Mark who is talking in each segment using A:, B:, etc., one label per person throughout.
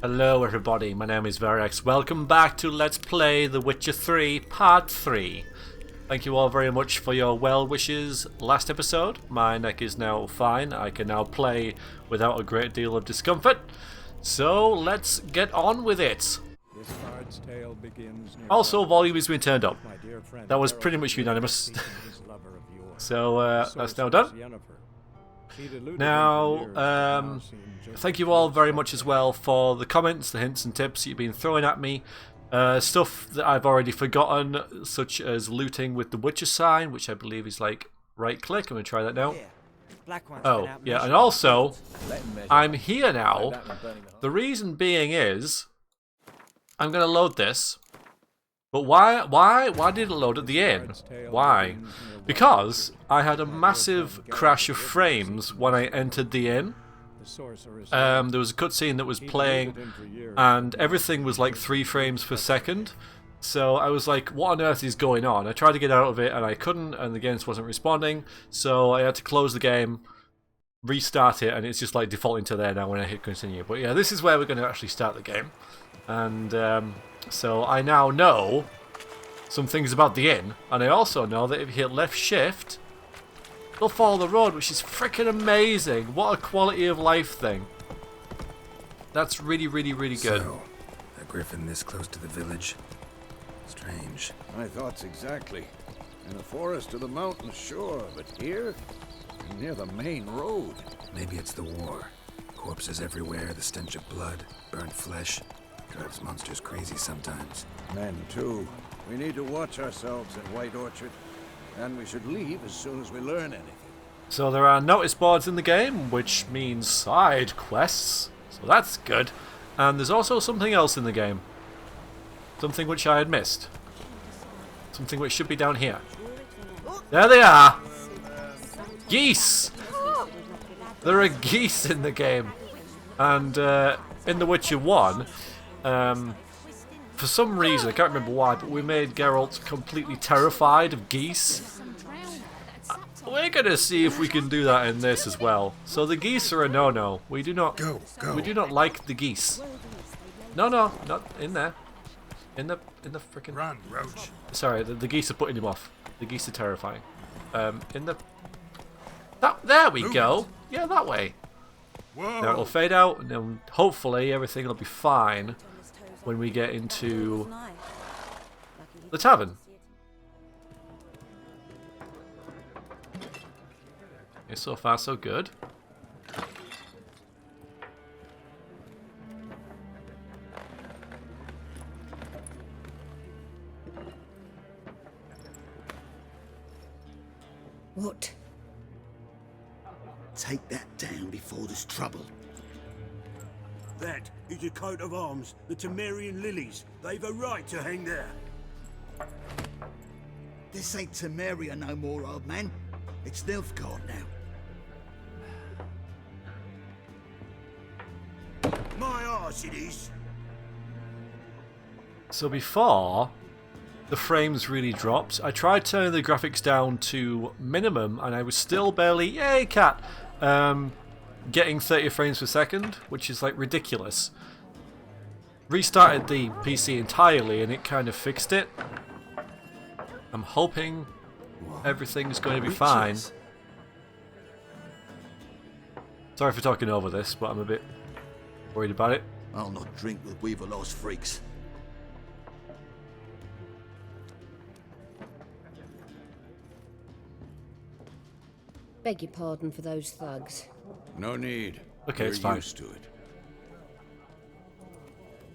A: Hello everybody, my name is Varex. Welcome back to Let's Play The Witcher 3 Part 3. Thank you all very much for your well wishes last episode. My neck is now fine. I can now play without a great deal of discomfort. So let's get on with it. Also, volume has been turned up. That was pretty much unanimous. So that's now done. Now, thank you all very much as well for the comments, the hints and tips you've been throwing at me. Stuff that I've already forgotten, such as looting with the Witcher sign, which I believe is like right click. I'm going to try that now. Oh, yeah, and also, I'm here now. The reason being is, I'm going to load this. But why did it load at the inn? Why? Because I had a massive crash of frames when I entered the inn. There was a cutscene that was playing and everything was like 3 frames per second. So I was like, what on earth is going on? I tried to get out of it and I couldn't, and the game just wasn't responding. So I had to close the game, restart it, and it's just like defaulting to there now when I hit continue. But yeah, this is where we're going to actually start the game. And so I now know some things about the inn, and I also know that if you hit left shift, you'll follow the road, which is freaking amazing. What a quality of life thing. That's really, really, really good.
B: So, a griffin this close to the village? Strange.
C: My thoughts exactly. In the forest or the mountains, sure, but here, near the main road.
B: Maybe it's the war. Corpses everywhere, the stench of blood, burnt flesh. Drives monsters crazy sometimes.
C: Men, too. We need to watch ourselves in White Orchard, and we should leave as soon as we learn anything.
A: So there are notice boards in the game, which means side quests. So that's good. And there's also something else in the game. Something which I had missed. Something which should be down here. There they are! Geese! There are geese in the game. And in The Witcher 1, for some reason, I can't remember why, but we made Geralt completely terrified of geese. We're gonna see if we can do that in this as well. So the geese are a no-no. We do not We do not like the geese. No, not in there. In the frickin'
B: Run, roach.
A: Sorry, the geese are putting him off. The geese are terrifying. There we go. Yeah, that way.
B: Whoa.
A: Now it'll fade out, and then hopefully everything will be fine when we get into the tavern. Okay, so far so good.
D: What? Take that down before there's trouble.
E: That is a coat of arms, the Temerian lilies. They've a right to hang there.
D: This ain't Temeria no more, old man. It's Nilfgaard now.
E: My arse it is.
A: So before the frames really dropped, I tried turning the graphics down to minimum, and I was still barely, yay cat, getting 30 frames per second, which is like ridiculous. Restarted the PC entirely and it kind of fixed it. I'm hoping everything's going to be fine. Sorry for talking over this, but I'm a bit worried about it.
D: I'll not drink with Weaver-lost freaks.
F: Beg your pardon for those thugs.
C: No need.
A: Okay,
C: We're
A: it's fine.
C: used to it.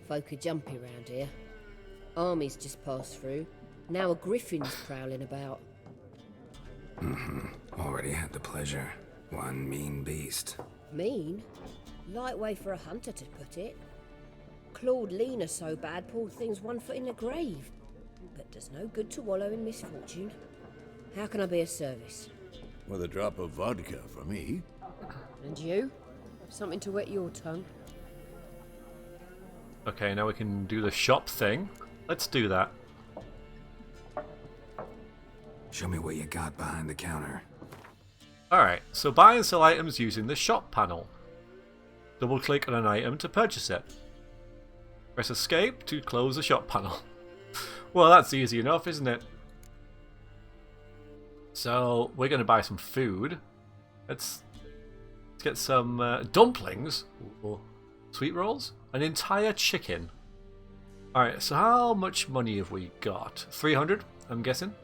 F: Folk are jumpy round here. Armies just passed through. Now a griffin's prowling about.
B: Already had the pleasure. One mean beast.
F: Mean? Light way for a hunter to put it. Clawed Lena so bad, poor thing's 1 foot in the grave. But does no good to wallow in misfortune. How can I be of service?
C: With a drop of vodka for me.
F: And you? Something to wet your tongue?
A: Okay, now we can do the shop thing. Let's do that.
B: Show me what you got behind the counter.
A: Alright, so buy and sell items using the shop panel. Double click on an item to purchase it. Press escape to close the shop panel. Well, that's easy enough, isn't it? So, we're going to buy some food. Let's get some dumplings. Ooh, sweet rolls. An entire chicken. Alright, so how much money have we got? 300, I'm guessing.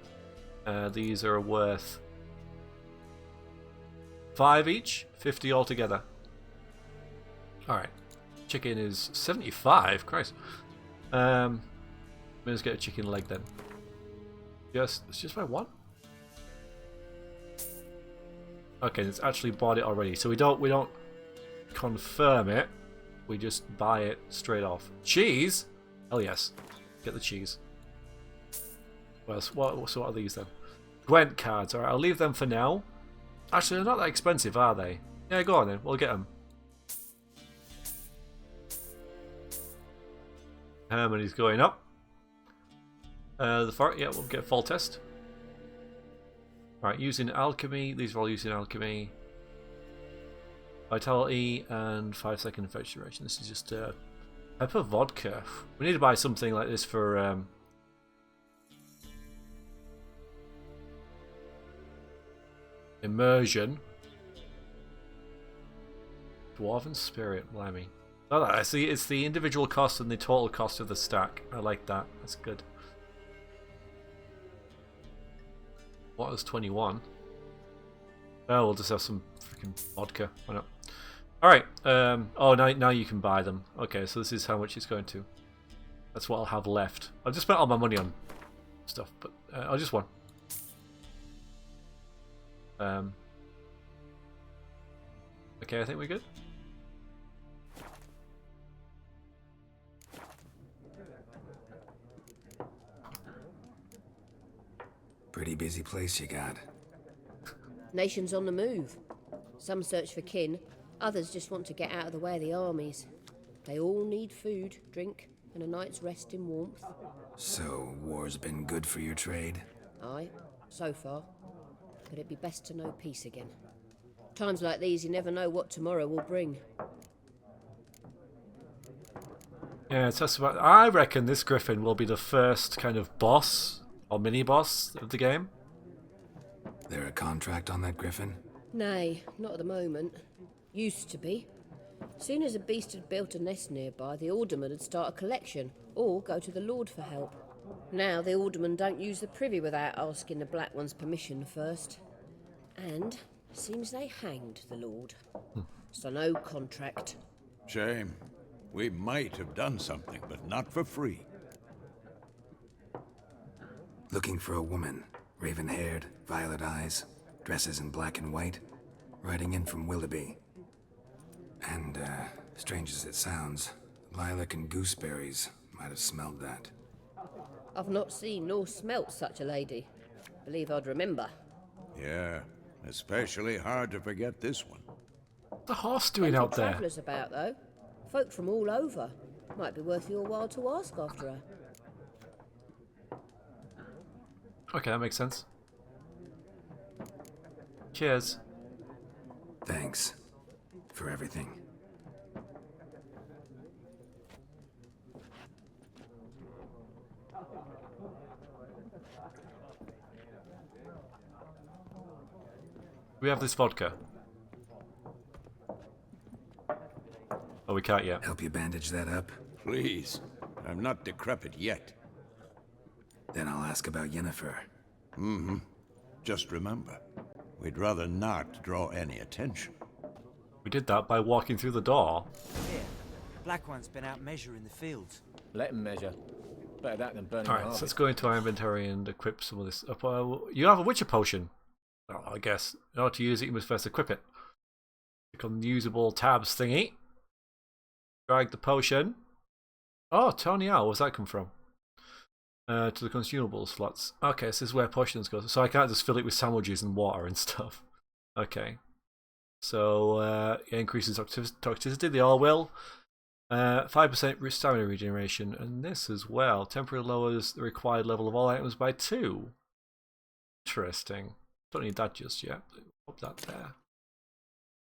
A: These are worth 5 each, 50 altogether. Alright, chicken is 75, Christ. Let's get a chicken leg then. Let's just buy one. Okay, it's actually bought it already, so we don't confirm it. We just buy it straight off. Cheese? Hell yes, get the cheese. Well, so what are these then? Gwent cards. Alright, I'll leave them for now. Actually, they're not that expensive, are they? Yeah, go on then. We'll get them. Harmony's going up. The fort, yeah, we'll get a full test. Alright, using alchemy. These are all using alchemy. Vitality and 5-second fetch duration. This is just pepper vodka. We need to buy something like this for immersion. Dwarven spirit, blimey. Oh, I see. It's the individual cost and the total cost of the stack. I like that. That's good. What was 21? Oh, we'll just have some freaking vodka. Why not? Alright. Oh, now you can buy them. Okay, so this is how much it's going to. That's what I'll have left. I've just spent all my money on stuff, but I'll just one. Okay, I think we're good.
B: Pretty busy place you got.
F: Nations on the move. Some search for kin, others just want to get out of the way of the armies. They all need food, drink, and a night's rest in warmth.
B: So, war's been good for your trade?
F: Aye, so far. But it'd be best to know peace again. Times like these, you never know what tomorrow will bring.
A: Yeah, it's just about. I reckon this Griffin will be the first kind of boss or mini boss of the game.
B: There a contract on that griffin?
F: Nay, not at the moment. Used to be. Soon as a beast had built a nest nearby, the alderman would start a collection, or go to the lord for help. Now the aldermen don't use the privy without asking the Black One's permission first. And seems they hanged the lord. So no contract.
C: Shame. We might have done something, but not for free.
B: Looking for a woman. Raven-haired, violet eyes, dresses in black and white. Riding in from Willoughby. And, strange as it sounds, lilac and gooseberries might have smelled that.
F: I've not seen nor smelt such a lady. Believe I'd remember.
C: Yeah, especially hard to forget this one.
A: What's the horse doing out there?
F: Travellers about, though. Folk from all over. Might be worth your while to ask after her.
A: Okay, that makes sense. Cheers.
B: Thanks. For everything.
A: We have this vodka. Oh, we can't yet.
B: Help you bandage that up?
C: Please, I'm not decrepit yet.
B: Then I'll ask about Yennefer.
C: Just remember, we'd rather not draw any attention.
A: We did that by walking through the door.
G: Here, the Black One's been out measuring the fields.
H: Let him measure. Better that than burning
A: Alright, so let's go into our inventory and equip some of this. You have a Witcher potion. Well, I guess in order to use it, you must first equip it. Click on the usable tabs thingy. Drag the potion. Oh, Tony Owl, where's that come from? To the consumable slots. Okay, so this is where potions go. So I can't just fill it with sandwiches and water and stuff. Okay. So, it increases toxicity, they all will. 5% stamina regeneration, and this as well. Temporarily lowers the required level of all items by 2. Interesting. Don't need that just yet. Pop that there.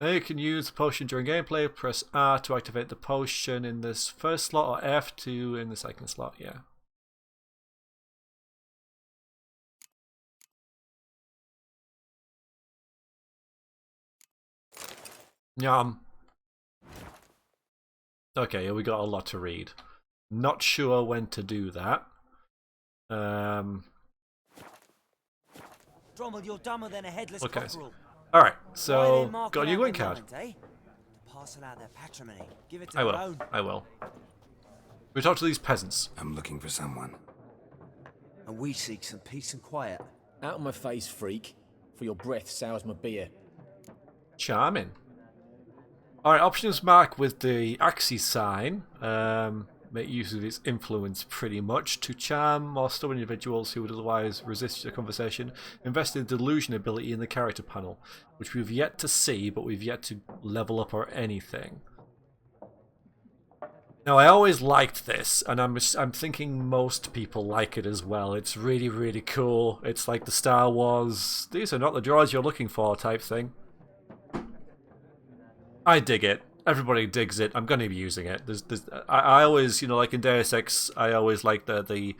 A: You can use the potion during gameplay. Press R to activate the potion in this first slot, or F2 in the second slot. Yeah. Yum. Okay, yeah, we got a lot to read. Not sure when to do that.
G: Drommel, you're dumber than a headless
A: Okay.
G: cockerel.
A: All right,
G: Why
A: so
G: they mark
A: got a
G: it
A: new
G: out
A: Gwent
G: with
A: card.
G: lines, eh? To parcel out their patrimony. Give it to
A: I
G: their
A: will.
G: own.
A: I will. We talk to these peasants.
B: I'm looking for someone.
G: And we seek some peace and quiet.
H: Out of my face, freak. For your breath sours my beer.
A: Charming. All right, options mark with the Axis sign. Make use of its influence pretty much to charm more stubborn individuals who would otherwise resist the conversation. Invest in the delusion ability in the character panel, which we've yet to see, but we've yet to level up or anything. Now, I always liked this, and I'm thinking most people like it as well. It's really, really cool. It's like the Star Wars, these are not the droids you're looking for type thing. I dig it. Everybody digs it. I'm going to be using it. I always, you know, like in Deus Ex, I always like the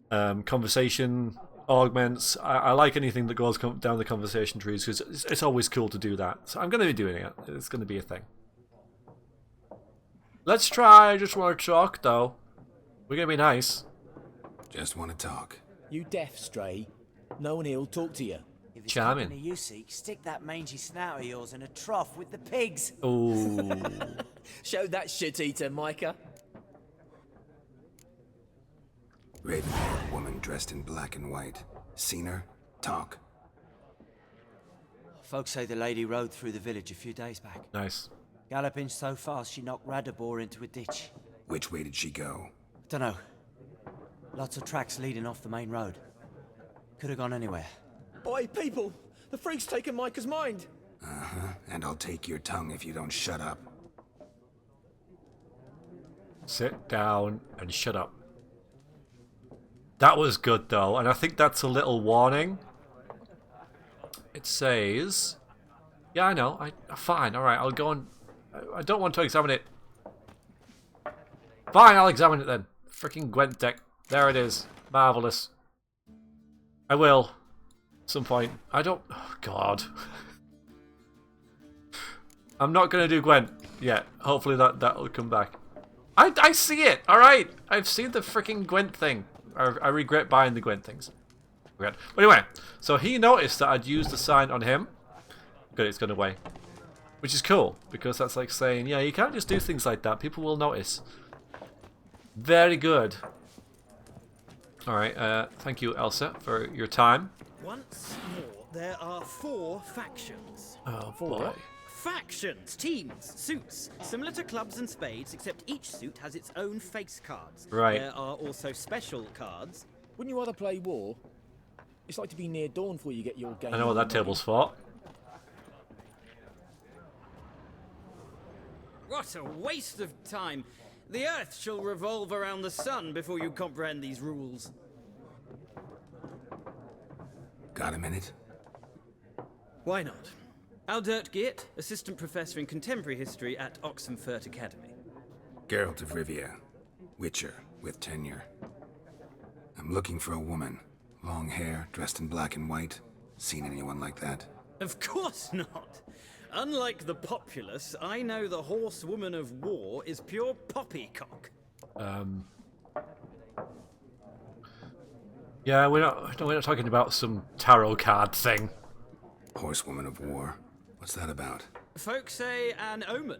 A: conversation augments. I like anything that goes down the conversation trees because it's always cool to do that. So I'm going to be doing it. It's going to be a thing. Let's try. I just want to talk, though. We're going to be nice.
B: Just want to talk.
H: You deaf, Stray. No one here'll talk to you.
G: If it's
A: Charming.
G: company you seek, stick that mangy snout of yours in a trough with the pigs.
A: Ooh.
H: Show that shit-eater, Micah.
B: Raven-haired woman dressed in black and white. Seen her? Talk.
G: Folks say the lady rode through the village a few days back.
A: Nice.
G: Galloping so fast she knocked Radabor into a ditch.
B: Which way did she go?
G: Dunno. Lots of tracks leading off the main road. Could have gone anywhere.
H: Oi, people! The freak's taken Micah's mind!
B: Uh-huh. And I'll take your tongue if you don't shut up.
A: Sit down and shut up. That was good, though, and I think that's a little warning. It says... Yeah, I know. Fine, alright, I'll go and... I don't want to examine it. Fine, I'll examine it then. Freaking Gwent deck. There it is. Marvellous. I will. At some point. I don't... Oh, God. I'm not going to do Gwent yet. Hopefully that will come back. I see it, alright. I've seen the freaking Gwent thing. I regret buying the Gwent things. But anyway, so he noticed that I'd used the sign on him. Good, it's gone away. Which is cool, because that's like saying, yeah, you can't just do things like that. People will notice. Very good. Alright, thank you, Elsa, for your time.
I: Once more, there are 4 factions.
A: Oh, boy.
I: Factions, teams, suits, similar to clubs and spades, except each suit has its own face cards.
A: Right.
I: There are also special cards.
H: Wouldn't you rather play war? It's like to be near dawn before you get your game.
A: I know what that table's for.
I: What a waste of time. The Earth shall revolve around the sun before you comprehend these rules.
B: Got a minute?
I: Why not? Aldert Geert, Assistant Professor in Contemporary History at Oxenfurt Academy.
B: Geralt of Rivia. Witcher, with tenure. I'm looking for a woman. Long hair, dressed in black and white. Seen anyone like that?
I: Of course not. Unlike the populace, I know the horsewoman of war is pure poppycock.
A: Yeah, we're not talking about some tarot card thing.
B: Horsewoman of war. What's that about?
I: Folks say an omen.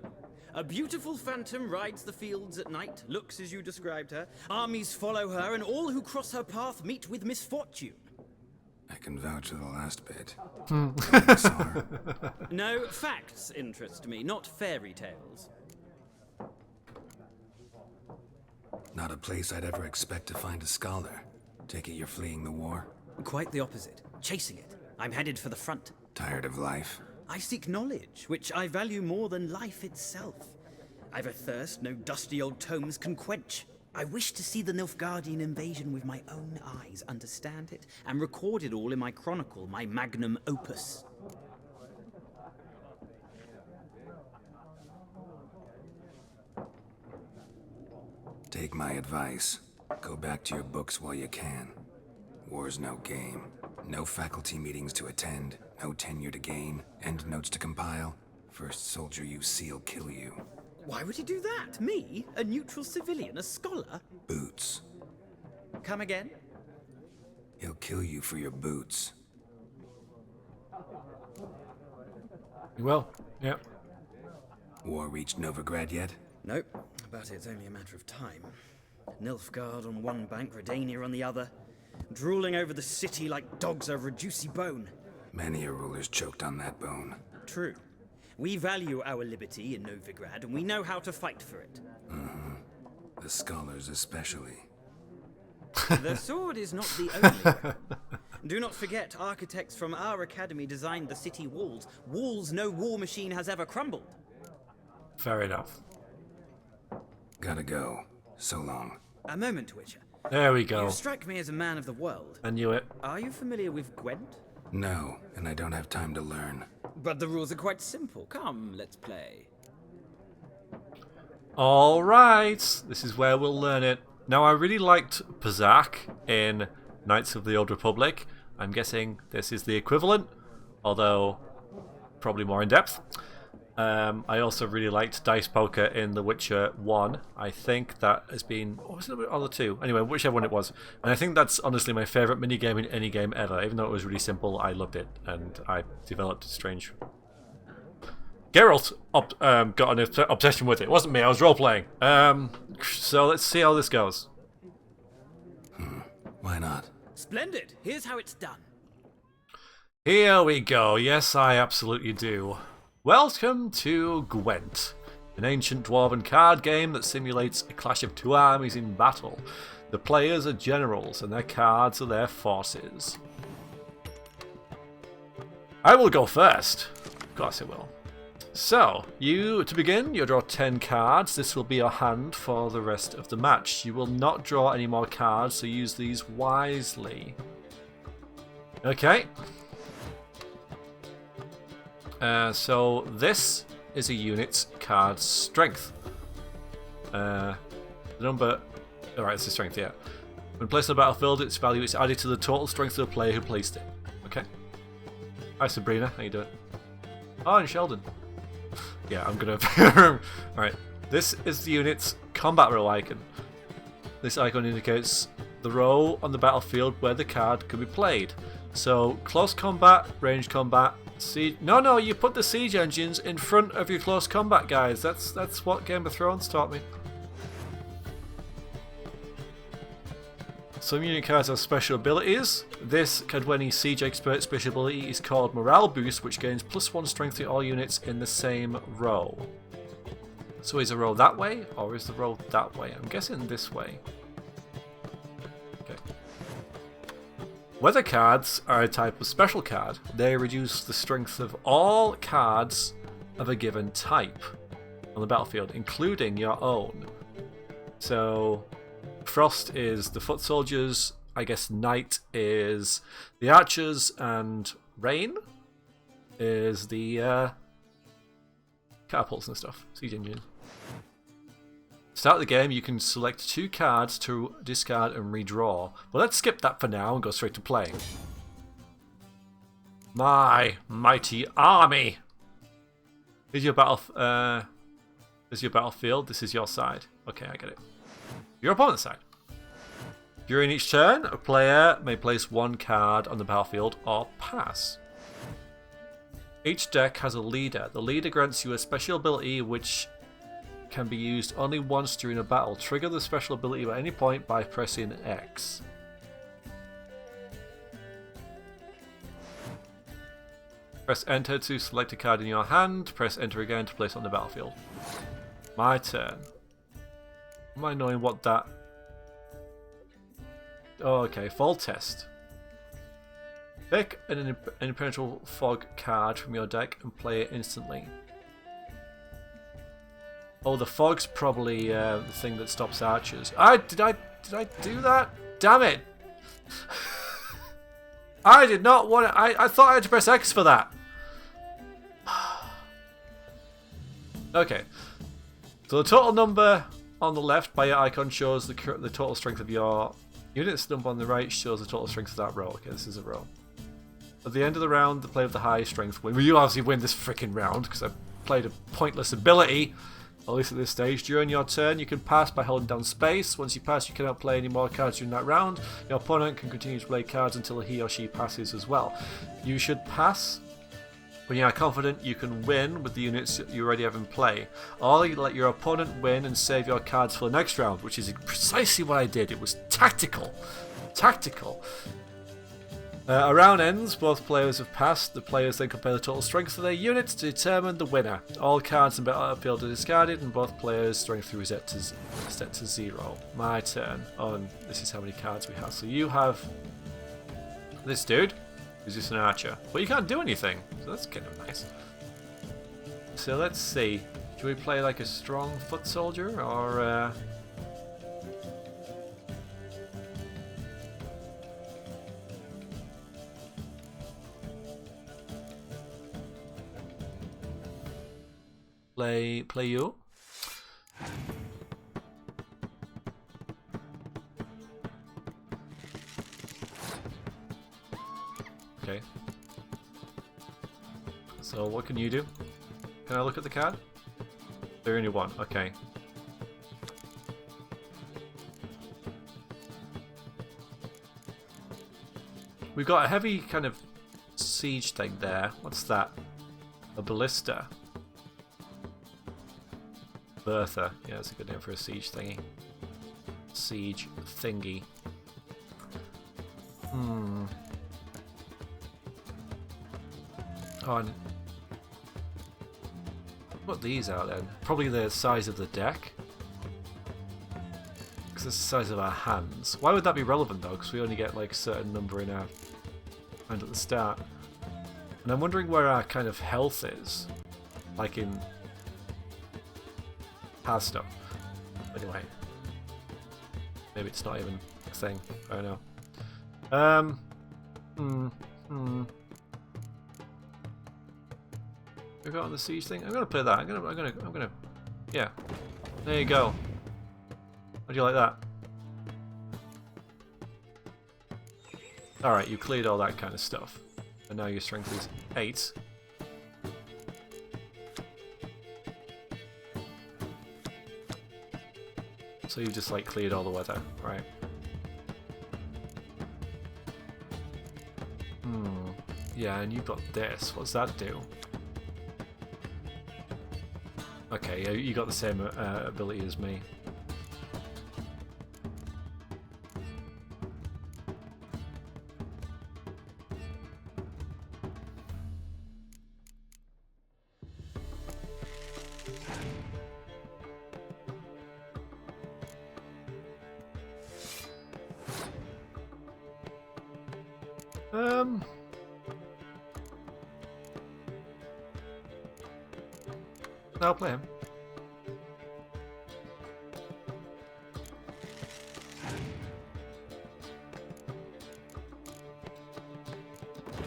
I: A beautiful phantom rides the fields at night, looks as you described her. Armies follow her, and all who cross her path meet with misfortune.
B: I can vouch for the last bit.
I: No, facts interest me, not fairy tales.
B: Not a place I'd ever expect to find a scholar. Take it you're fleeing the war?
I: Quite the opposite. Chasing it. I'm headed for the front.
B: Tired of life?
I: I seek knowledge, which I value more than life itself. I've a thirst no dusty old tomes can quench. I wish to see the Nilfgaardian invasion with my own eyes, understand it, and record it all in my chronicle, my magnum opus.
B: Take my advice. Go back to your books while you can. War's no game. No faculty meetings to attend, no tenure to gain, end notes to compile. First soldier you see'll kill you.
I: Why would he do that? Me? A neutral civilian? A scholar?
B: Boots.
I: Come again?
B: He'll kill you for your boots.
A: You will. Yeah.
B: War reached Novigrad yet?
I: Nope, but it's only a matter of time. Nilfgaard on one bank, Redania on the other. Drooling over the city like dogs over a juicy bone.
B: Many a ruler's choked on that bone.
I: True. We value our liberty in Novigrad, and we know how to fight for it.
B: The scholars especially.
I: The sword is not the only. Do not forget, architects from our academy designed the city walls. Walls no war machine has ever crumbled.
A: Fair enough.
B: Gotta go. So long.
I: A moment, Witcher.
A: There we go.
I: You strike me as a man of the world.
A: I knew it.
I: Are you familiar with Gwent?
B: No, and I don't have time to learn.
I: But the rules are quite simple. Come, let's play.
A: Alright, this is where we'll learn it. Now, I really liked Pazak in Knights of the Old Republic. I'm guessing this is the equivalent, although probably more in depth. I also really liked Dice Poker in The Witcher 1. I think that has been... Or was it the other two? Anyway, whichever one it was. And I think that's honestly my favourite minigame in any game ever. Even though it was really simple, I loved it. And I developed a strange... Geralt got an obsession with it. It wasn't me, I was role-playing. So let's see how this goes.
B: Why not?
I: Splendid. Here's how it's done.
A: Here we go. Yes, I absolutely do. Welcome to Gwent, an ancient dwarven card game that simulates a clash of two armies in battle. The players are generals and their cards are their forces. I will go first. Of course I will. So, to begin, you draw 10 cards. This will be your hand for the rest of the match. You will not draw any more cards, so use these wisely. Okay. So this is a unit's card strength. The number... Alright, it's the strength, yeah. When placed on the battlefield, its value is added to the total strength of the player who placed it. Okay. Hi Sabrina, how you doing? Oh, and Sheldon. Yeah, I'm gonna... Alright, this is the unit's combat row icon. This icon indicates the row on the battlefield where the card can be played. So, close combat, range combat, siege... No, you put the siege engines in front of your close combat guys. That's what Game of Thrones taught me. Some unit cards have special abilities. This Cadweni Siege Expert special ability is called Morale Boost, which gains +1 strength to all units in the same row. So is the row that way, or is the row that way? I'm guessing this way. Okay. Weather cards are a type of special card. They reduce the strength of all cards of a given type on the battlefield, including your own. So... Frost is the foot soldiers, I guess Night is the archers, and Rain is the catapults and stuff, siege engine. Start the game, you can select 2 cards to discard and redraw. Well, let's skip that for now and go straight to playing. My mighty army! Here's your battlefield, this is your side. Okay, I get it. Your opponent's side. During each turn, a player may place 1 card on the battlefield or pass. Each deck has a leader. The leader grants you a special ability which can be used only once during a battle. Trigger the special ability at any point by pressing X. Press enter to select a card in your hand. Press enter again to place it on the battlefield. My turn. Am I knowing what that... Oh, okay, fall test. Pick an impenetrable fog card from your deck and play it instantly. Oh, the fog's probably the thing that stops archers. Did I do that? Damn it! I did not want to... I thought I had to press X for that. Okay. So the total number on the left by your icon shows the total strength of your units. The number on the right shows the total strength of that row. Okay, this is a row. At the end of the round, the player with the highest strength wins. Well, you obviously win this freaking round because I've played a pointless ability. At least at this stage. During your turn, you can pass by holding down space. Once you pass, you cannot play any more cards during that round. Your opponent can continue to play cards until he or she passes as well. You should pass when you are confident you can win with the units you already have in play. Or you let your opponent win and save your cards for the next round, which is precisely what I did. It was tactical. Tactical. A round ends, both players have passed. The players then compare the total strength of their units to determine the winner. All cards in the battlefield are discarded, and both players' strength is set to 0. My turn. Oh, and this is how many cards we have. So you have this dude, who's just an archer. But you can't do anything, so that's kind of nice. So let's see. Should we play like a strong foot soldier, or... Play you. Okay. So what can you do? Can I look at the card? There only one. Okay. We've got a heavy kind of siege thing there. What's that? A ballista. Bertha. Yeah, that's a good name for a siege thingy. Siege thingy. Oh, and put these out then. Probably the size of the deck. Because it's the size of our hands. Why would that be relevant though? Because we only get like a certain number in our hand at the start. And I'm wondering where our kind of health is. Like in past stuff. Anyway. Maybe it's not even a thing. I don't know. We got on the siege thing. I'm gonna play that. I'm gonna. Yeah. There you go. How do you like that? All right, you cleared all that kind of stuff, and now your strength is 8. So you've just like cleared all the weather, right? Yeah, and you've got this. What's that do? Okay, yeah, you got the same ability as me. I'll play him.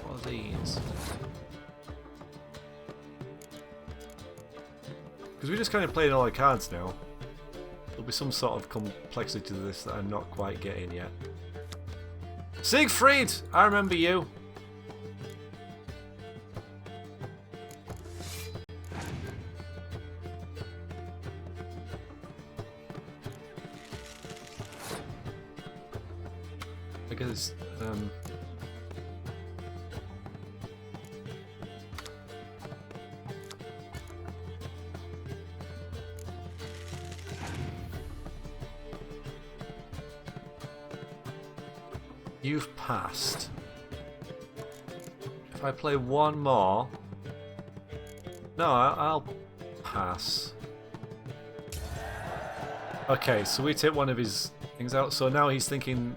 A: What are these? Because we just kind of played all our cards now. There'll be some sort of complexity to this that I'm not quite getting yet. Siegfried! I remember you. Because you've passed. If I play one more, no, I'll pass. Okay, so we take one of his things out. So now he's thinking.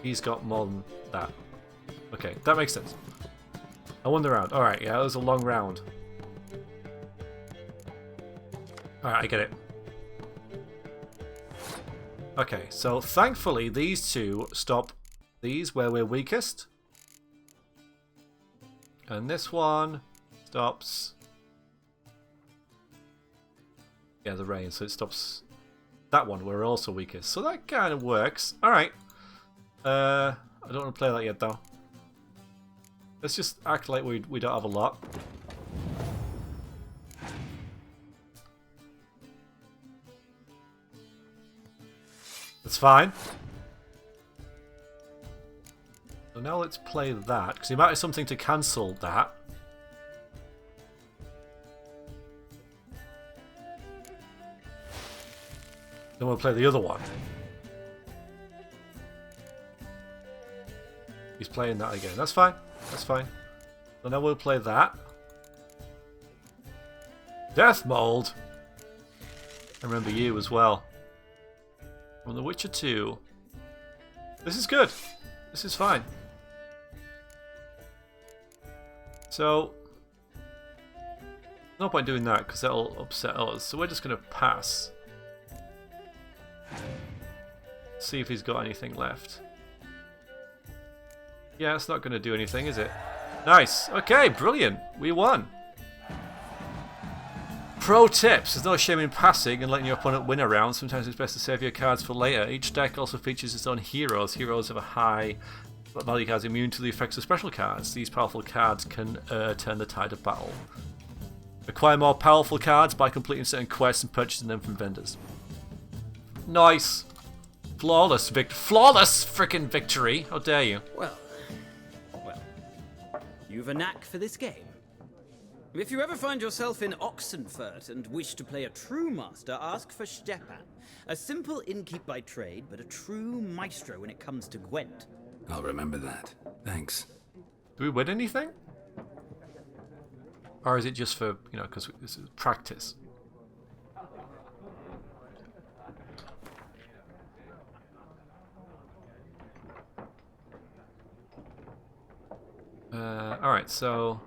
A: He's got more than that. Okay, that makes sense. I won the round. Alright, yeah, that was a long round. Alright, I get it. Okay, so thankfully these two stop these where we're weakest. And this one stops... Yeah, the rain, so it stops that one we're also weakest. So that kind of works. Alright. I don't want to play that yet though. Let's just act like we don't have a lot. That's fine. So now let's play that, because he might have something to cancel that. Then we'll play the other one. He's playing that again. That's fine. That's fine. So now we'll play that. Death Mold. I remember you as well. From The Witcher 2. This is good. This is fine. So, no point doing that because that'll upset us. So we're just going to pass. See if he's got anything left. Yeah, it's not going to do anything, is it? Nice. Okay, brilliant. We won. Pro tips. There's no shame in passing and letting your opponent win a round. Sometimes it's best to save your cards for later. Each deck also features its own heroes. Heroes have a high value cards immune to the effects of special cards. These powerful cards can turn the tide of battle. Acquire more powerful cards by completing certain quests and purchasing them from vendors. Nice. Flawless frickin' victory. How dare you?
I: Well, you've a knack for this game. If you ever find yourself in Oxenfurt and wish to play a true master, ask for Stepan. A simple innkeep by trade, but a true maestro when it comes to Gwent.
B: I'll remember that. Thanks.
A: Do we win anything? Or is it just for, you know, because this is practice? Alright, so...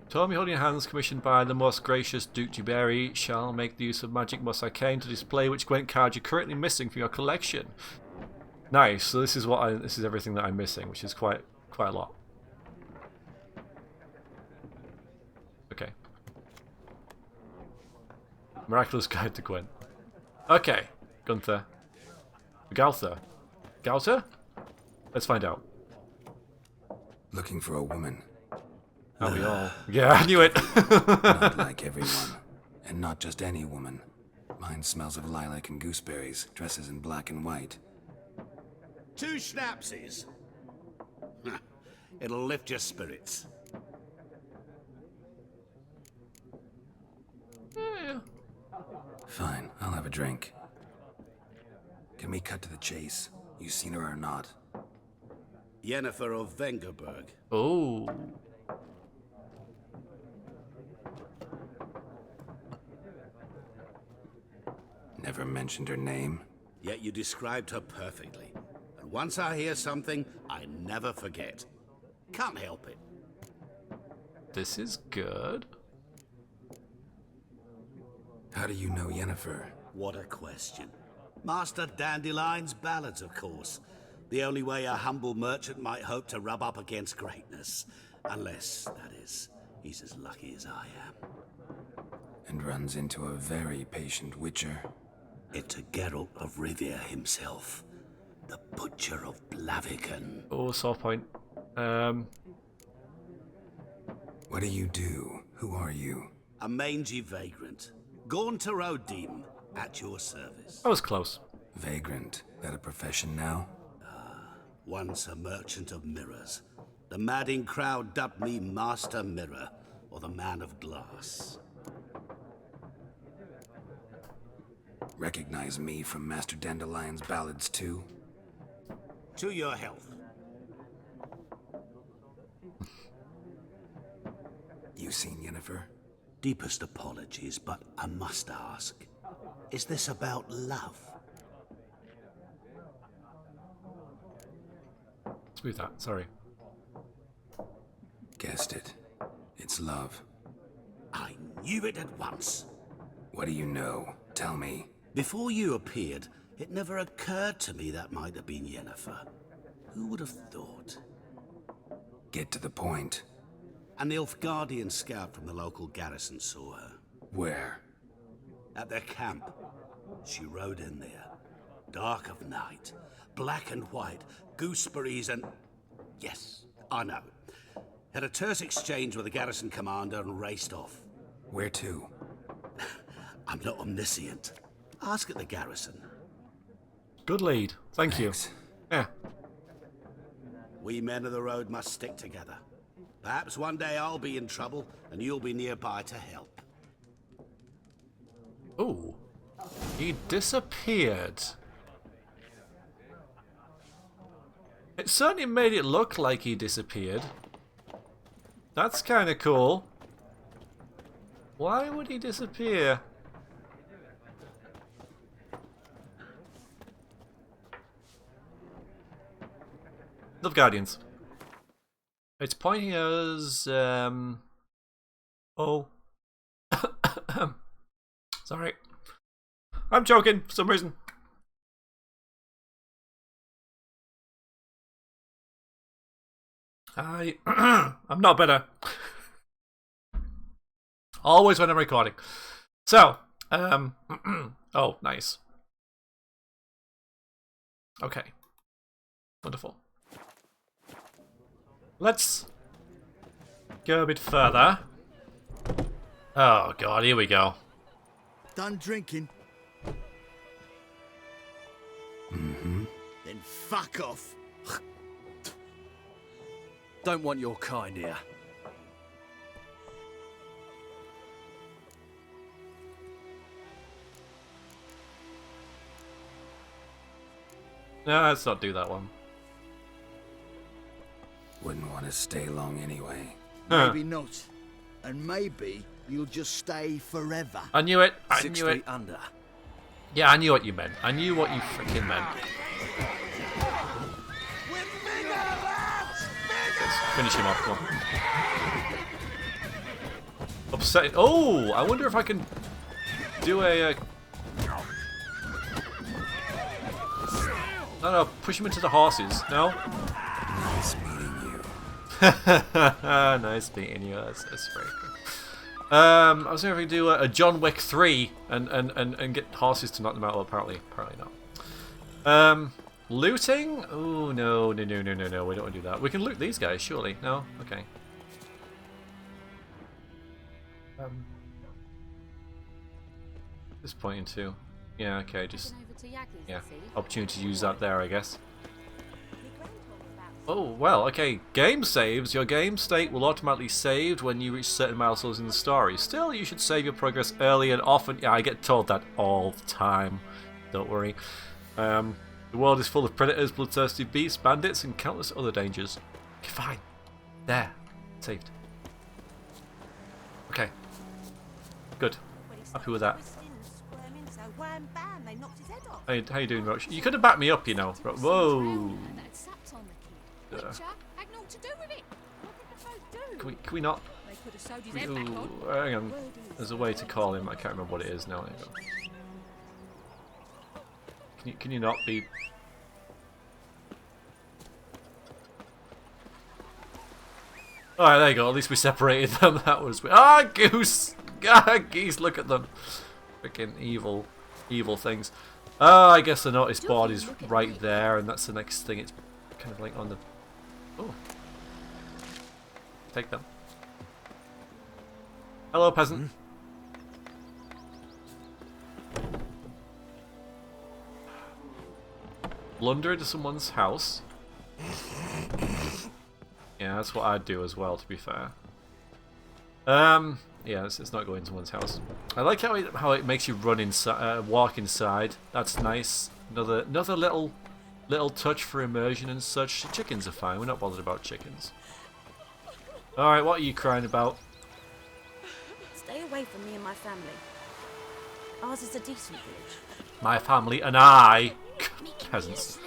A: Told me holding your hands, commissioned by the most gracious Duke Duberry, shall make the use of magic most arcane to display which Gwent card you're currently missing from your collection. Nice, so this is this is everything that I'm missing, which is quite a lot. Okay. Miraculous Guide to Gwent. Okay, Gunther. Gauther. Gauther? Let's find out.
B: Looking for a woman.
A: Are we all? Yeah, I knew it.
B: Not like everyone. And not just any woman. Mine smells of lilac and gooseberries, dresses in black and white.
E: 2 schnapsies. It'll lift your spirits.
A: Yeah.
B: Fine, I'll have a drink. Can we cut to the chase? You seen her or not?
E: Yennefer of Vengerberg.
A: Oh.
B: Never mentioned her name.
E: Yet you described her perfectly. And once I hear something, I never forget. Can't help it.
A: This is good.
B: How do you know Yennefer?
E: What a question. Master Dandelion's ballads, of course. The only way a humble merchant might hope to rub up against greatness. Unless, that is, he's as lucky as I am.
B: And runs into a very patient witcher.
E: It's a Geralt of Rivia himself. The Butcher of Blaviken.
A: Oh, sore point.
B: What do you do? Who are you?
E: A mangy vagrant. Gaunter Odim, at your service.
A: I was close.
B: Vagrant. That a profession now?
E: Once a merchant of mirrors. The madding crowd dubbed me Master Mirror, or the Man of Glass.
B: Recognize me from Master Dandelion's ballads too?
E: To your health.
B: You seen Yennefer?
E: Deepest apologies, but I must ask. Is this about love?
A: Smooth that, sorry.
B: Guessed it. It's love.
E: I knew it at once.
B: What do you know? Tell me.
E: Before you appeared, it never occurred to me that might have been Yennefer. Who would have thought?
B: Get to the point.
E: An Nilfgaardian scout from the local garrison saw her.
B: Where?
E: At their camp. She rode in there, dark of night, black and white, gooseberries and... Yes, I know. Had a terse exchange with the garrison commander and raced off.
B: Where to?
E: I'm not omniscient. Ask at the garrison.
A: Good lead. Thank
B: Thanks.
A: you. Yeah.
E: We men of the road must stick together. Perhaps one day I'll be in trouble and you'll be nearby to help.
A: Ooh. He disappeared. It certainly made it look like he disappeared. That's kind of cool. Why would he disappear? Love Guardians. It's pointing us. Oh. Sorry. I'm joking for some reason. I'm not better. Always when I'm recording. So, oh, nice. Okay. Wonderful. Let's go a bit further. Oh god, here we go.
D: Done drinking?
B: Mm-hmm.
D: Then fuck off.
J: Don't want your kind here.
A: No, let's not do that one.
B: Wouldn't want to stay long anyway.
D: Maybe not. And maybe you'll just stay forever.
A: I knew it. I
J: 6
A: knew it.
J: feet under.
A: Yeah, I knew what you meant. I knew what you freaking meant. Let's finish him off. Come on. Upsetting. Oh, I wonder if I can do a. No, push him into the horses. No.
B: Nice meeting you.
A: Nice meeting you. That's very good. I was wondering if we could do a John Wick 3 and get horses to knock them out. Well, apparently not. Looting? Oh no. We don't want to do that. We can loot these guys, surely. No? Okay. This pointing to. Yeah, okay, just yeah. Opportunity to use that there, I guess. Oh, well, okay. Game saves. Your game state will automatically save when you reach certain milestones in the story. Still, you should save your progress early and often. Yeah, I get told that all the time. Don't worry. The world is full of predators, bloodthirsty beasts, bandits, and countless other dangers. Okay, fine. There. Saved. Okay. Good. Happy with that. How you doing, Roach? You could have backed me up, you know. Whoa. Can we not? Ooh, hang on. There's a way to call him. I can't remember what it is now. There you go. Can you not be? Alright, there you go. At least we separated them. That was goose. Geese. Look at them. Freaking evil things. I guess the notice board is right there, and that's the next thing. It's kind of like on the. Oh. Take them. Hello, peasant. Blunder into someone's house. Yeah, that's what I'd do as well, to be fair. Yeah, it's not going to someone's house. I like how it makes you run inside, walk inside. That's nice. Another little touch for immersion and such. Chickens are fine. We're not bothered about chickens. All right, what are you crying about?
K: Stay away from me and my family. Ours is a decent village.
A: My family and I, peasants.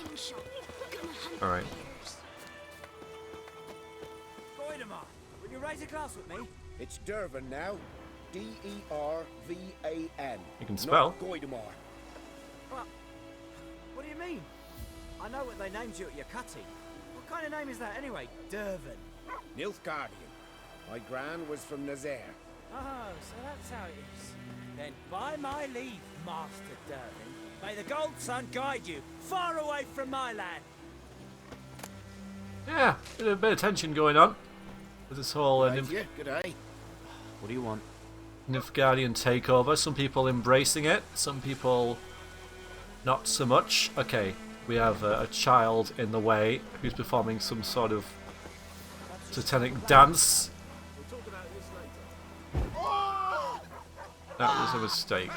A: All right.
G: Will you raise a glass with me?
L: It's Dervan now. D-E-R-V-A-N.
A: You can spell.
L: Not Goidemar.
G: What do you mean? I know what they named you at your cutty. What kind of name is that anyway? Dervan.
L: Nilfgaardian. My gran was from Nazaire.
G: Oh, so that's how it is.
L: Then by my leave, Master Dervin, may the Gold Sun guide you far away from my land.
A: Yeah, a bit of tension going on with this whole
C: Good day.
G: What do you want?
A: Nilfgaardian takeover. Some people embracing it, some people not so much. Okay, we have a child in the way who's performing some sort of satanic dance. That was a mistake.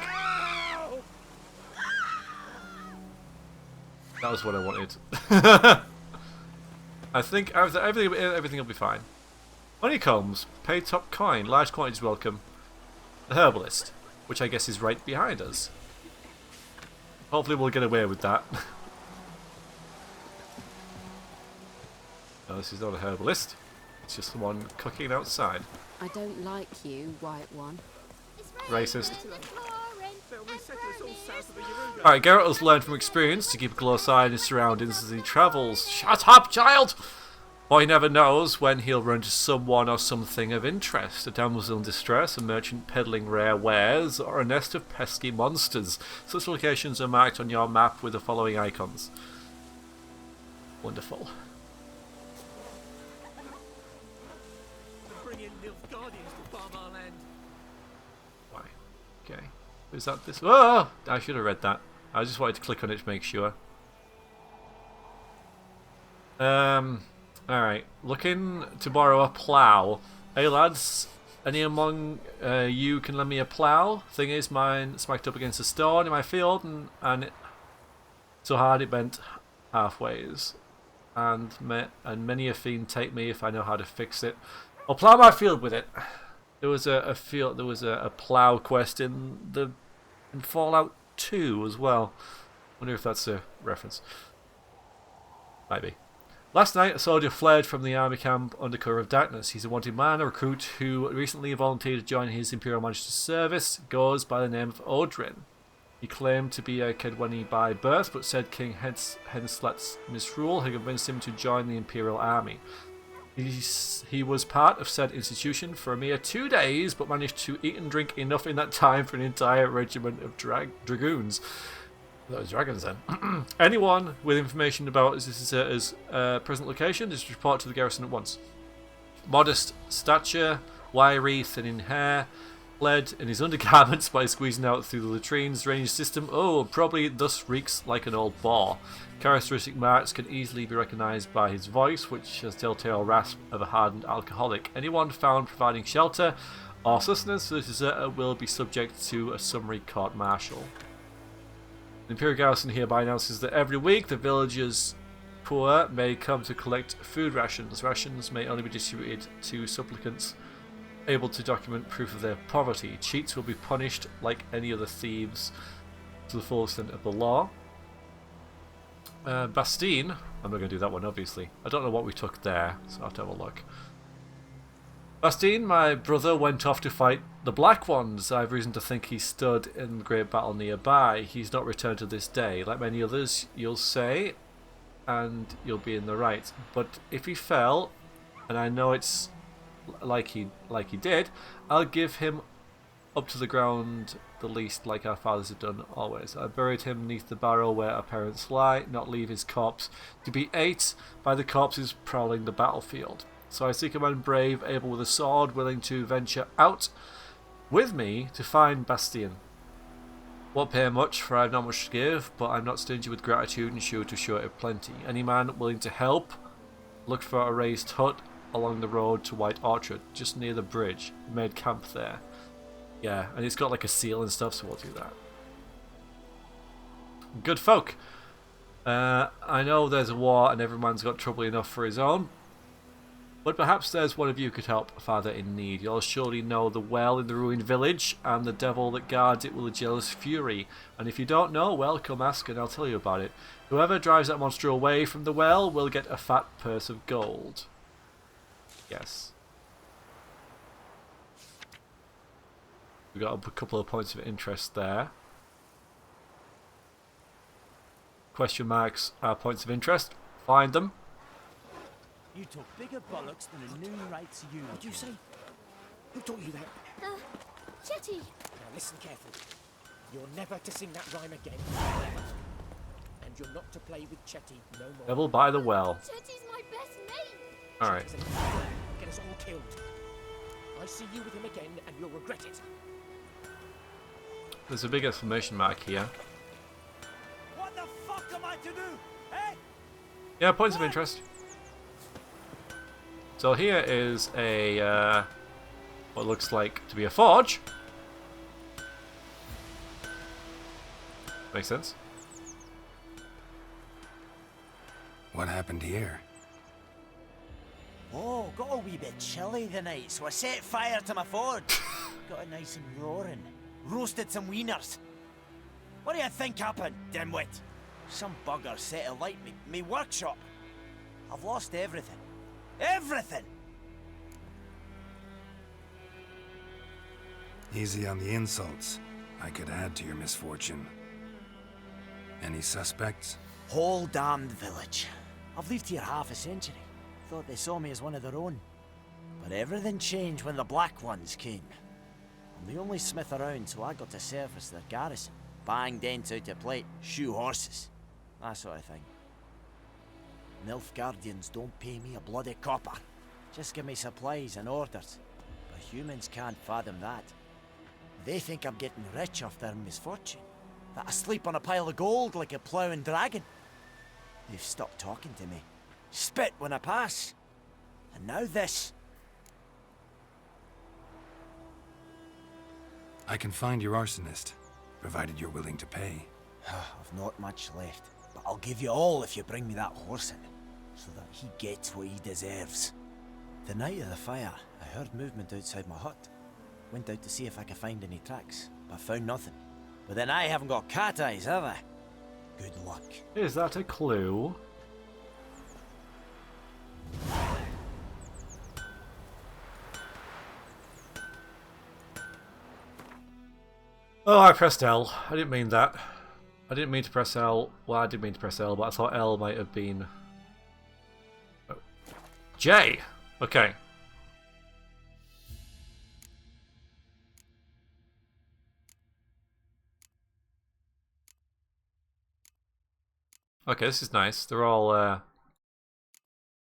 A: That was what I wanted. I think everything will be fine. Honeycombs, pay top coin, large quantities welcome. The herbalist, which I guess is right behind us. Hopefully we'll get away with that. No, this is not a herbalist. It's just the one cooking outside.
K: I don't like you, White One.
A: Racist. Alright, Garrett has learned from experience to keep a close eye on his surroundings as he travels. Shut up, child! Boy never knows when he'll run into someone or something of interest. A damsel in distress, a merchant peddling rare wares, or a nest of pesky monsters. Such locations are marked on your map with the following icons. Wonderful. Why? Okay. Is that this? Oh! I should have read that. I just wanted to click on it to make sure. Alright. Looking to borrow a plough. Hey lads, any among you can lend me a plough? Thing is, mine smacked up against a stone in my field and it so hard it bent halfways. And many a fiend take me if I know how to fix it. I'll plough my field with it. There was a plough quest in Fallout 2 as well. Wonder if that's a reference. Might be. Last night, a soldier fled from the army camp under cover of darkness. He's a wanted man, a recruit who recently volunteered to join his Imperial Majesty's service. Goes by the name of Odrin. He claimed to be a Kedwani by birth, but said King Henslet's misrule had convinced him to join the Imperial Army. He was part of said institution for a mere 2 days, but managed to eat and drink enough in that time for an entire regiment of dragoons. Those dragons then. Anyone with information about his present location, just report to the garrison at once. Modest stature, wiry, thin in hair, led in his undergarments by squeezing out through the latrine's drainage system. Oh, probably thus reeks like an old boar. Characteristic marks can easily be recognised by his voice, which has telltale rasp of a hardened alcoholic. Anyone found providing shelter or sustenance to the deserter will be subject to a summary court-martial. The Imperial Garrison hereby announces that every week the villagers poor may come to collect food rations. Rations may only be distributed to supplicants able to document proof of their poverty. Cheats will be punished like any other thieves to the full extent of the law. Bastine, I'm not going to do that one obviously. I don't know what we took there, so I'll have to have a look. Bastine, my brother, went off to fight the Black Ones. I have reason to think he stood in the great battle nearby. He's not returned to this day. Like many others, you'll say, and you'll be in the right. But if he fell, and I know it's like he did, I'll give him up to the ground the least, like our fathers have done always. I buried him neath the barrow where our parents lie, not leave his corpse to be ate by the corpses prowling the battlefield. So I seek a man brave, able with a sword, willing to venture out with me to find Bastien. Won't pay much, for I have not much to give, but I'm not stingy with gratitude and sure to show it plenty. Any man willing to help, look for a raised hut along the road to White Orchard, just near the bridge. Made camp there. Yeah, and it's got like a seal and stuff, so we'll do that. Good folk. I know there's a war and every man's got trouble enough for his own, but perhaps there's one of you could help a father in need. You'll surely know the well in the ruined village, and the devil that guards it with a jealous fury. And if you don't know, well, come ask and I'll tell you about it. Whoever drives that monster away from the well will get a fat purse of gold. Yes. We got a couple of points of interest there. Question marks are points of interest. Find them.
L: You talk bigger bollocks than a new rates unit.
D: What'd you say? Who taught you that?
K: Chetty.
L: listen carefully. You're never to sing that rhyme again. Never. And you're not to play with Chetty no more.
A: Devil by the well.
K: Chetty's my best mate.
A: Alright.
L: Chetty's an get us all killed. I see you with him again, and you'll regret it.
A: There's a big exclamation mark here.
L: What the fuck am I to do? Eh?
A: Yeah, points of interest. So here is a what looks like to be a forge. Makes sense.
B: What happened here?
L: Oh, got a wee bit chilly tonight, so I set fire to my forge. Got it nice and roaring. Roasted some wieners. What do you think happened, dimwit? Some bugger set alight me workshop. I've lost everything. Everything!
B: Easy on the insults. I could add to your misfortune. Any suspects?
L: Whole damned village. I've lived here half a century. Thought they saw me as one of their own. But everything changed when the Black Ones came. I'm the only smith around, so I got to service their garrison. Bang dents out of plate, shoe horses. That sort of thing. Nilfgaardians don't pay me a bloody copper. Just give me supplies and orders. But humans can't fathom that. They think I'm getting rich off their misfortune. That I sleep on a pile of gold like a ploughing dragon. They've stopped talking to me. Spit when I pass. And now this.
B: I can find your arsonist, provided you're willing to pay.
L: I've not much left, but I'll give you all if you bring me that horse in, so that he gets what he deserves. The night of the fire, I heard movement outside my hut. Went out to see if I could find any tracks, but found nothing. But then I haven't got cat eyes, have I? Good luck.
A: Is that a clue? Oh, I pressed L. I didn't mean that. I didn't mean to press L. Well, I did mean to press L, but I thought L might have been... Oh. J! Okay. Okay, this is nice. They're all...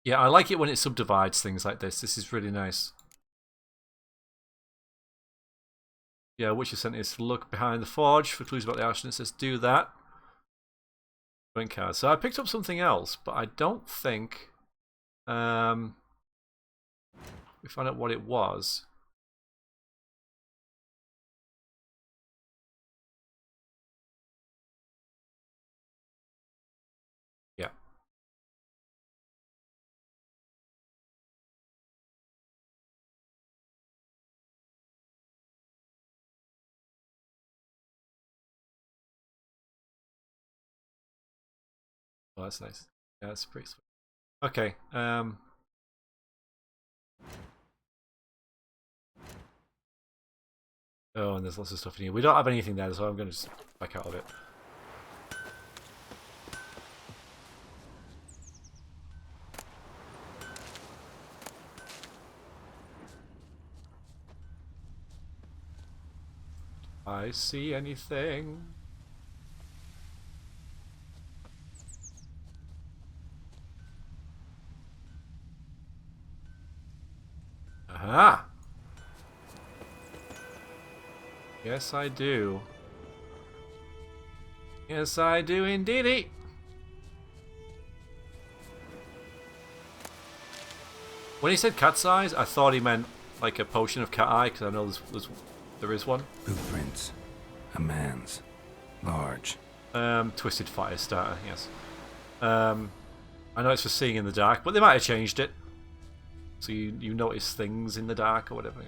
A: Yeah, I like it when it subdivides things like this. This is really nice. Yeah, which is sent is to look behind the forge for clues about the arsonist. Let's do that. Gwent card. So I picked up something else, but I don't think we found out what it was. Yeah. Oh, that's nice. Yeah, that's pretty sweet. Okay. Oh, and there's lots of stuff in here. We don't have anything there, so I'm going to just back out of it. I see anything? Aha! Yes, I do. Yes, I do indeedy. When he said cat's eyes, I thought he meant like a potion of cat eye, because I know there is one.
B: Blueprints. A man's. Large.
A: Twisted fire starter, yes. I know it's for seeing in the dark, but they might have changed it. So you notice things in the dark or whatever.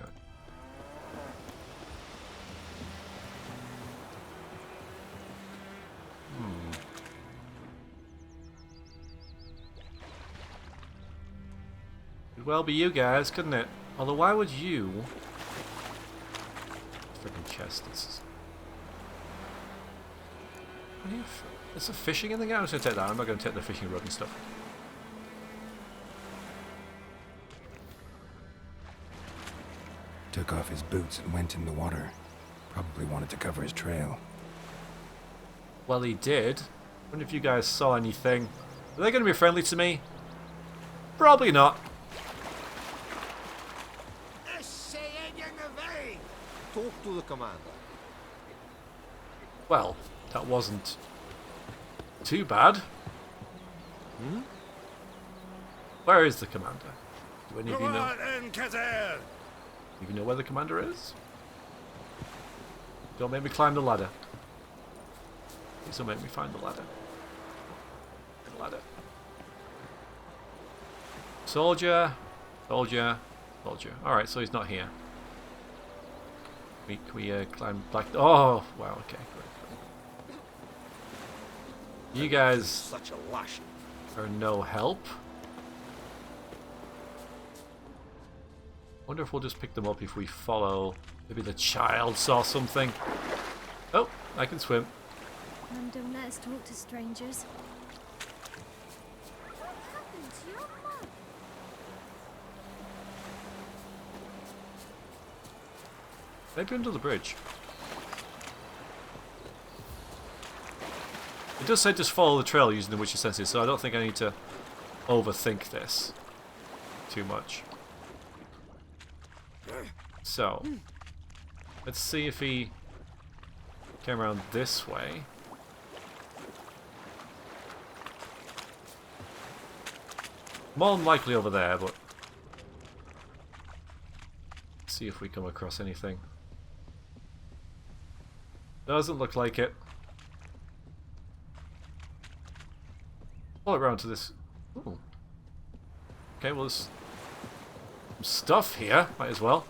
A: Could well be you guys, couldn't it? Although why would you... Freaking chest. There's some fishing in the game? I'm just going to take that. I'm not going to take the fishing rod and stuff.
B: Took off his boots and went in the water. Probably wanted to cover his trail.
A: Well, he did. I wonder if you guys saw anything. Are they going to be friendly to me? Probably not.
M: Talk to the commander.
A: Well, that wasn't too bad. Hmm? Where is the commander? Do any of you know? Even know where the commander is? Don't make me climb the ladder. Please don't make me find the ladder. The ladder. Soldier, soldier, soldier. Alright, so he's not here. Can we climb back? Oh, wow, okay. Great. You guys
M: Such a lash.
A: are no help. Wonder if we'll just pick them up if we follow. Maybe the child saw something. Oh, I can swim.
N: Mum don't let us talk to strangers. What happened to your mum?
A: Maybe under the bridge. It does say just follow the trail using the witch's senses, so I don't think I need to overthink this too much. So, let's see if he came around this way. More than likely over there, but let's see if we come across anything. Doesn't look like it. Pull it around to this. Ooh. Okay, well, there's some stuff here. Might as well.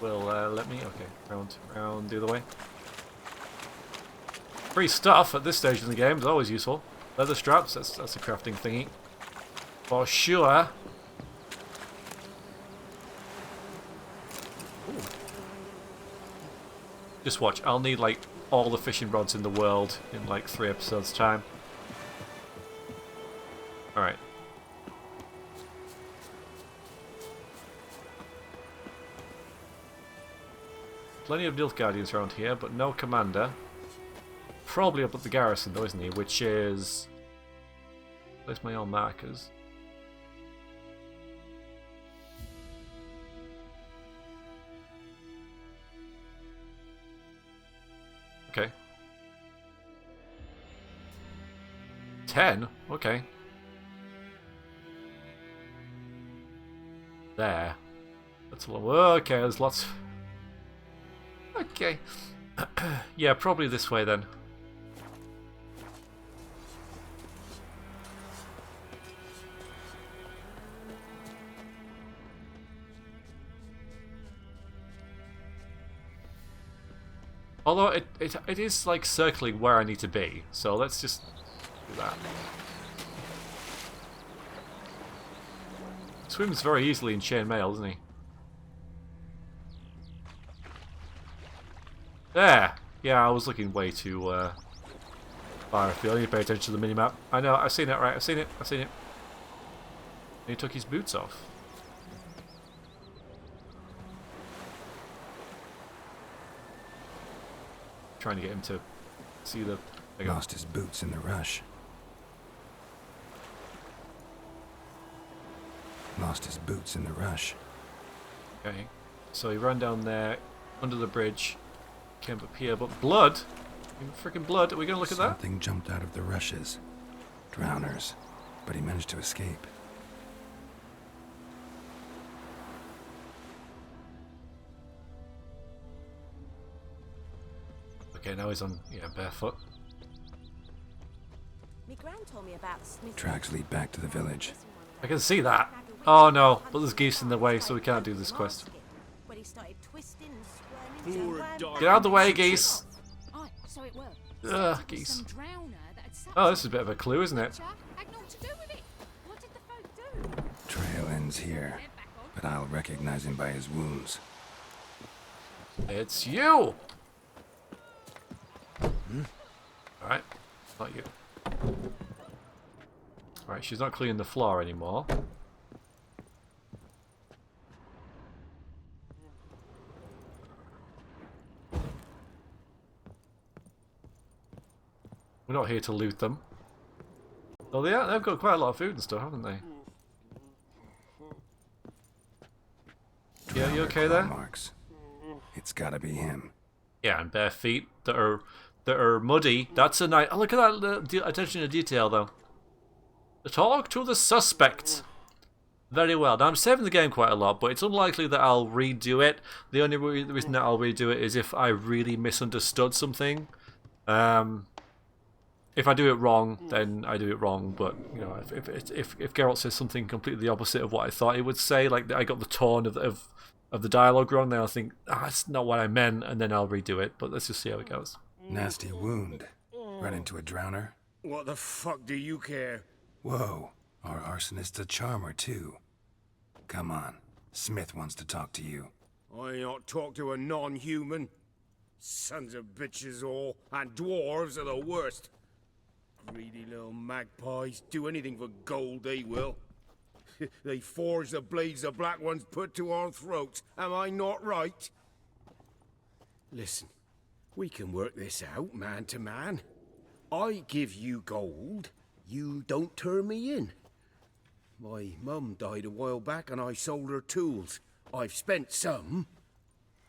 A: Will let me. Okay, round the other way. Free stuff at this stage in the game is always useful. Leather straps. That's a crafting thingy. For sure. Ooh. Just watch. I'll need like all the fishing rods in the world in like 3 episodes time. Alright. Plenty of Nilfgaardians around here, but no commander. Probably up at the garrison though, isn't he? Which is... Where's my own markers? Okay. 10? Okay. There. That's a lot. Okay, there's lots. Okay. Yeah, probably this way then. Although it is like circling where I need to be, so let's just do that. Swims very easily in chainmail, doesn't he? There! Yeah, I was looking way too far afield. I need to pay attention to the minimap. I know, I've seen it, right? I've seen it. And he took his boots off. Trying to get him to see the...
B: Lost his boots in the rush. Lost his boots in the rush.
A: Okay, so he ran down there, under the bridge, came up here, but blood? Freaking blood, are we going to look at that?
B: Something jumped out of the rushes. Drowners. But he managed to escape.
A: Okay, now he's on, yeah, barefoot.
K: My gran told me about the smith.
B: Tracks lead back to the village.
A: I can see that. Oh no, but there's geese in the way, so we can't do this quest.
K: When he started twisting and squirming.
A: Get out of the way, geese!
N: Aye, so it were.
A: Ugh, geese. Oh, this is a bit of a clue, isn't it?
B: Trail ends here, but I'll recognize him by his wounds.
A: It's you! Alright, not you. Alright, she's not cleaning the floor anymore. We're not here to loot them. Oh, they've got quite a lot of food and stuff, haven't they? Yeah, you okay there?
B: Marks. It's gotta be him.
A: Yeah, and bare feet that are muddy. That's a nice. Oh, look at that attention to detail, though. Talk to the suspect. Very well. Now I'm saving the game quite a lot, but it's unlikely that I'll redo it. The only reason that I'll redo it is if I really misunderstood something. If I do it wrong, then I do it wrong. But you know, if Geralt says something completely the opposite of what I thought he would say, like I got the tone of the dialogue wrong, then I'll think, that's not what I meant, and then I'll redo it. But let's just see how it goes.
B: Nasty wound. Run into a drowner?
C: What the fuck do you care?
B: Whoa. Our arsonist's a charmer, too. Come on. Smith wants to talk to you.
C: I not talk to a non-human. Sons of bitches all, and dwarves are the worst. Greedy little magpies. Do anything for gold, they will. They forge the blades the black ones put to our throats. Am I not right? Listen, we can work this out, man to man. I give you gold, you don't turn me in. My mum died a while back and I sold her tools. I've spent some,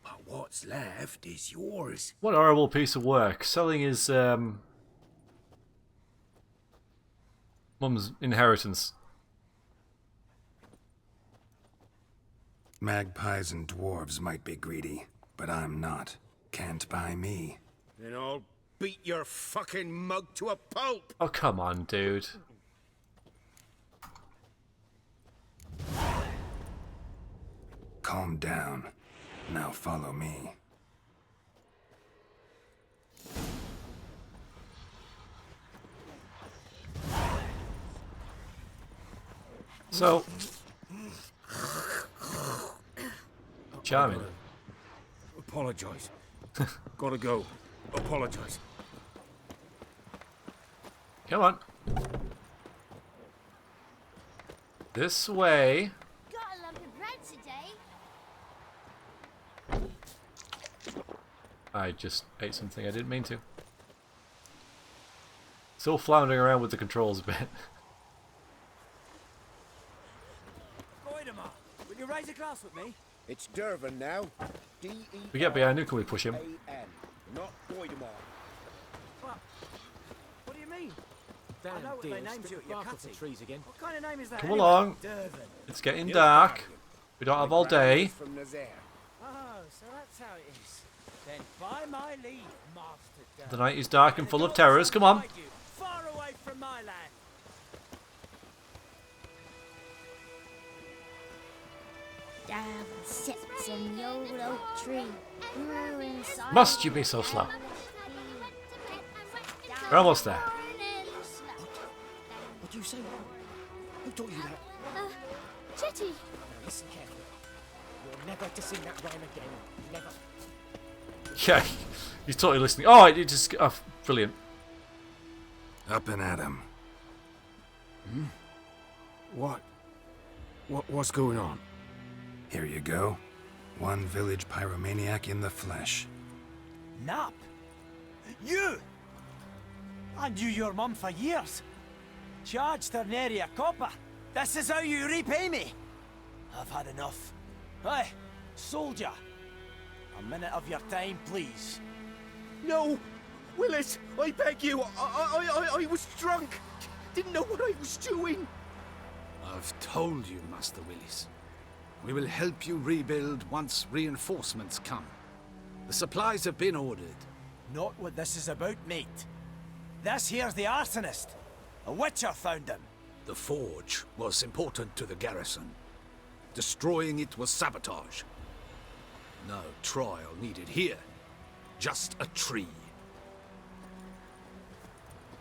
C: but what's left is yours.
A: What a horrible piece of work. Selling his mum's inheritance.
B: Magpies and dwarves might be greedy, but I'm not. Can't buy me.
C: Then I'll beat your fucking mug to a pulp!
A: Oh, come on, dude.
B: Calm down. Now follow me.
A: So... charming.
C: Apologize. Gotta go. Apologize.
A: Come on. This way.
N: Got a lump of bread today.
A: I just ate something I didn't mean to. Still floundering around with the controls a bit.
G: Will you raise a glass with me?
C: It's Dervin now. D-E-R-V-A-N.
A: We get behind him, can we push him?
C: Not Voidemar.
G: What do you mean?
H: Damn,
G: I know what
H: dear,
G: they named you at your
H: bark off the
G: cutty.
H: trees again.
G: What kind of name is that?
A: Come
G: anyway?
A: along.
G: Dervin.
A: It's getting dark. We don't have all day.
C: From Nazaire.
G: Oh, so that's how it is. Then by my leave, Master Dervin.
A: The night is dark and full of terrors. Come on.
G: Far away from my land.
N: Down sits in the old oak tree. Grew inside.
A: Must you be so slow? We're almost there.
G: What do you say? Who taught you that?
N: Chitty.
G: Now listen carefully. You're never to sing that rhyme again. Never.
A: Yeah, he's totally listening. Oh, it just... Oh, brilliant.
B: Up and at him.
C: What's going on?
B: Here you go. One village pyromaniac in the flesh.
L: Nap? You? I knew your mum for years. Charged her nary a copper. This is how you repay me. I've had enough. Hey, soldier. A minute of your time, please.
C: No! Willis, I beg you. I was drunk. Didn't know what I was doing.
J: I've told you, Master Willis. We will help you rebuild once reinforcements come. The supplies have been ordered.
L: Not what this is about, mate. This here's the arsonist. A witcher found him.
J: The forge was important to the garrison. Destroying it was sabotage. No trial needed here. Just a tree.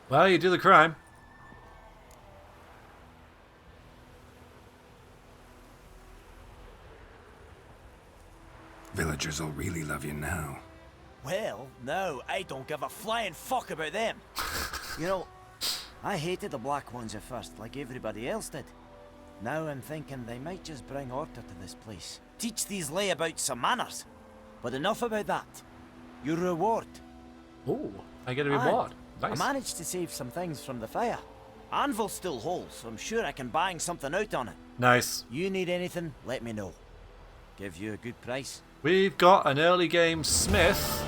A: Well, you do the crime.
B: Villagers will really love you now.
L: Well, no, I don't give a flying fuck about them. You know, I hated the black ones at first, like everybody else did. Now I'm thinking they might just bring order to this place. Teach these layabouts some manners. But enough about that. Your reward.
A: Oh, I get a reward. Nice.
L: I managed to save some things from the fire. Anvil's still whole, so I'm sure I can bang something out on it.
A: Nice.
L: You need anything, let me know. Give you a good price.
A: We've got an early game smith.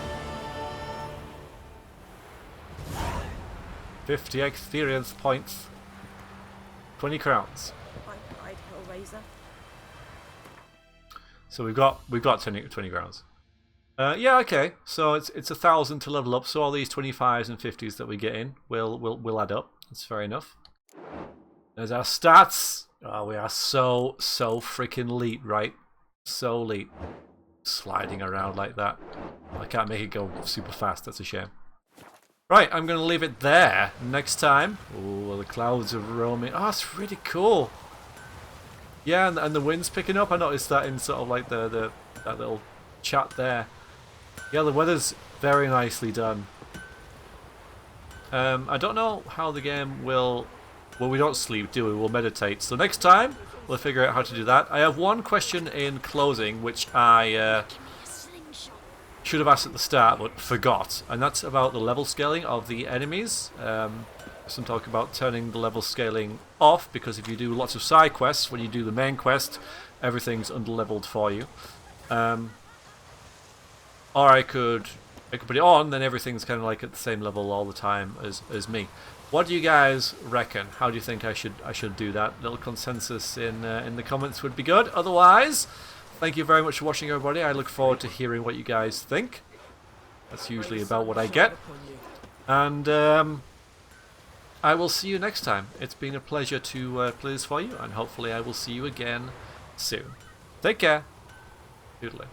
A: 50 experience points. 20 crowns.
K: My pride, Hellraiser.
A: So we've got 20 crowns. Yeah, okay. So it's 1,000 to level up. So all these 25s and 50s that we get in will add up. That's fair enough. There's our stats. Oh, we are so freaking elite, right? So elite. Sliding around like that. I can't make it go super fast. That's a shame. Right, I'm going to leave it there. Next time. Oh, the clouds are roaming. Oh, it's really cool. Yeah, and the wind's picking up. I noticed that in sort of like that little chat there. Yeah, the weather's very nicely done. I don't know how the game will... Well, we don't sleep, do we? We'll meditate. So next time, we'll figure out how to do that. I have one question in closing, which I should have asked at the start, but forgot. And that's about the level scaling of the enemies. Some talk about turning the level scaling off, because if you do lots of side quests, when you do the main quest, everything's underleveled for you. Or I could put it on, then everything's kind of like at the same level all the time as me. What do you guys reckon? How do you think I should do that? Little consensus in the comments would be good. Otherwise, thank you very much for watching, everybody. I look forward to hearing what you guys think. That's usually about what I get. And I will see you next time. It's been a pleasure to play this for you, and hopefully I will see you again soon. Take care. Doodling.